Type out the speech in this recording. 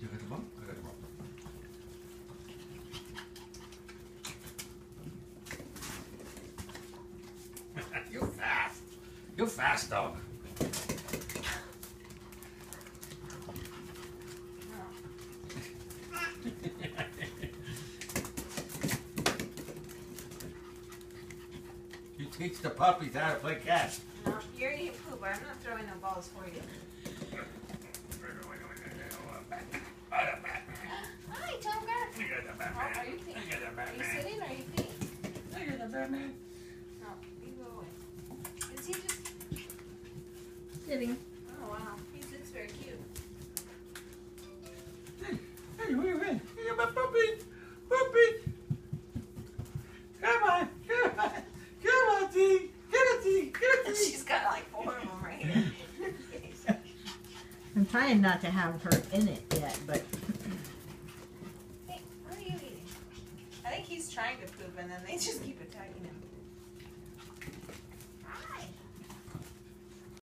You got the bone? I got the bone. You're fast. You're fast, dog. You teach the puppies how to play catch. No, you're eating poop. I'm not throwing no balls for you. Hi, Toga. Look at the Oh, Batman. are you Look at the Are you Batman. sitting or are you peeing? Look at the Batman. No, you go away. Is he just... Sitting. Oh, wow. He looks very cute. Hey, wait a minute. Look at my puppy. Puppy. Come on. Come on. Come on, T. Get it, T. Get it, T. She's got like 4 of them right here. I'm trying not to have her in it yet, but Hey, what are you eating? I think he's trying to poop and then they just keep attacking him.